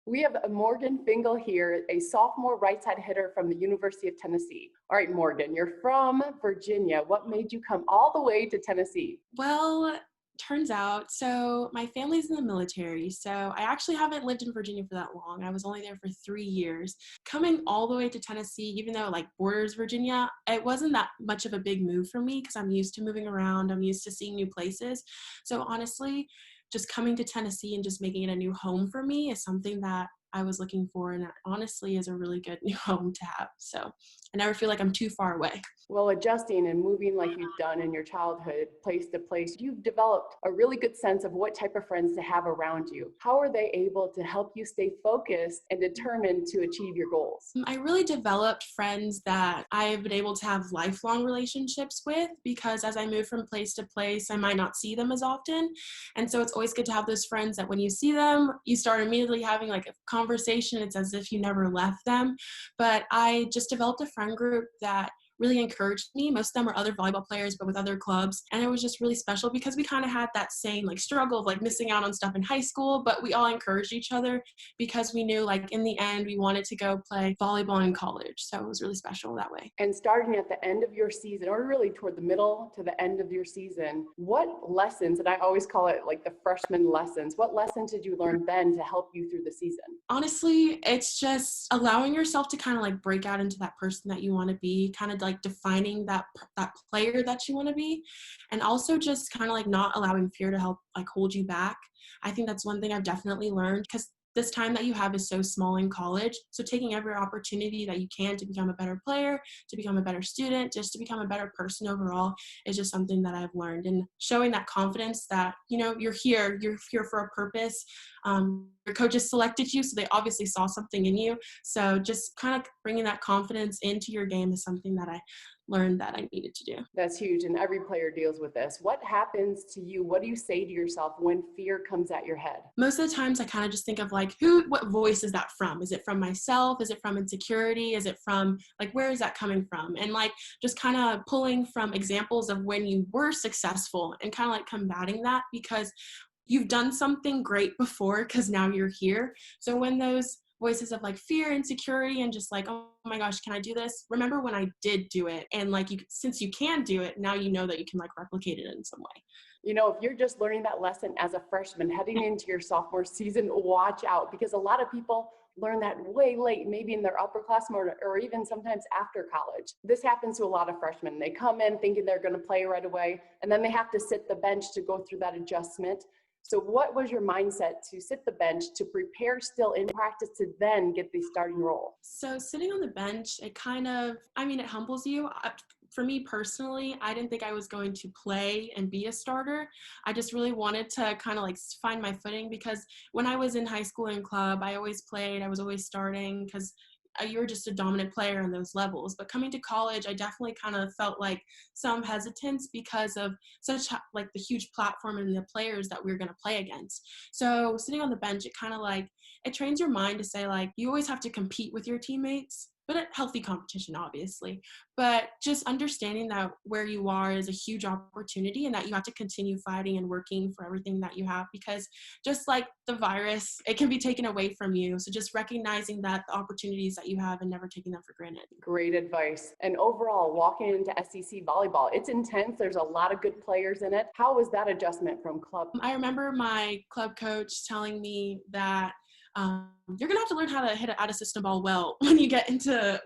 We have a Morgahn Fingall here, a sophomore right side hitter from the University of Tennessee. All right, Morgahn, you're from Virginia. What made you come all the way to Tennessee? Well, turns out, so my family's in the military, so I actually haven't lived in Virginia for that long. I was only there for 3 years. Coming all the way to Tennessee, even though it like borders Virginia, it wasn't that much of a big move for me because I'm used to moving around. I'm used to seeing new places. So honestly, just coming to Tennessee and just making it a new home for me is something that I was looking for, and it honestly is a really good new home to have. So I never feel like I'm too far away. Well, adjusting and moving like you've done in your childhood, place to place, you've developed a really good sense of what type of friends to have around you. How are they able to help you stay focused and determined to achieve your goals? I really developed friends that I've been able to have lifelong relationships with because as I move from place to place, I might not see them as often. And so it's always good to have those friends that when you see them, you start immediately having like a conversation. It's as if you never left them. But I just developed a friend group that really encouraged me. Most of them were other volleyball players, but with other clubs. And it was just really special because we kind of had that same like struggle of like missing out on stuff in high school, but we all encouraged each other because we knew like in the end we wanted to go play volleyball in college. So it was really special that way. And starting at the end of your season, or really toward the middle to the end of your season, what lessons, and I always call it like the freshman lessons, what lessons did you learn then to help you through the season? Honestly, it's just allowing yourself to kind of like break out into that person that you want to be, kind of like defining that player that you want to be, and also just kind of like not allowing fear to help like hold you back. I think that's one thing I've definitely learned because this time that you have is so small in college. So taking every opportunity that you can to become a better player, to become a better student, just to become a better person overall is just something that I've learned. And showing that confidence that, you know, you're here for a purpose. Your coaches selected you, so they obviously saw something in you. So just kind of bringing that confidence into your game is something that I learned that I needed to do. That's huge, and every player deals with this. What happens to you? What do you say to yourself when fear comes at your head? Most of the times I kind of just think of like what voice is that from? Is it from myself? Is it from insecurity? Is it from like where is that coming from? And like just kind of pulling from examples of when you were successful and kind of like combating that because you've done something great before because now you're here. So when those voices of like fear, insecurity, and just like, oh my gosh, can I do this? Remember when I did do it. And like since you can do it, now you know that you can like replicate it in some way. You know, if you're just learning that lesson as a freshman heading into your sophomore season, watch out because a lot of people learn that way late, maybe in their upperclassmen or even sometimes after college. This happens to a lot of freshmen. They come in thinking they're going to play right away, and then they have to sit the bench to go through that adjustment. So what was your mindset to sit the bench, to prepare still in practice to then get the starting role? So sitting on the bench, it kind of, I mean, it humbles you. For me personally, I didn't think I was going to play and be a starter. I just really wanted to kind of like find my footing because when I was in high school and club, I always played. I was always starting because you were just a dominant player on those levels. But coming to college, I definitely kind of felt like some hesitance because of such like the huge platform and the players that we were going to play against. So sitting on the bench, it kind of like it trains your mind to say like you always have to compete with your teammates, but a healthy competition, obviously. But just understanding that where you are is a huge opportunity and that you have to continue fighting and working for everything that you have because just like the virus, it can be taken away from you. So just recognizing that the opportunities that you have and never taking them for granted. Great advice. And overall, walking into SEC volleyball, it's intense. There's a lot of good players in it. How was that adjustment from club? I remember my club coach telling me that you're gonna have to learn how to hit an out of system ball well when you get into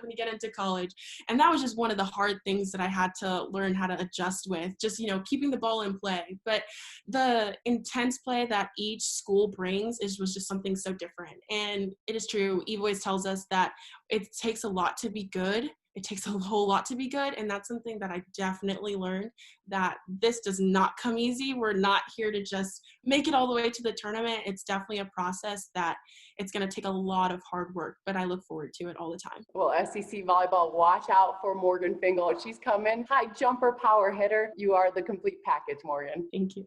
college, and that was just one of the hard things that I had to learn how to adjust with. Just keeping the ball in play, but the intense play that each school brings was just something so different. And it is true. Eve always tells us that it takes a lot to be good. It takes a whole lot to be good. And that's something that I definitely learned, that this does not come easy. We're not here to just make it all the way to the tournament. It's definitely a process that it's going to take a lot of hard work, but I look forward to it all the time. Well, SEC volleyball, watch out for Morgahn Fingall. She's coming. High jumper, power hitter. You are the complete package, Morgahn. Thank you.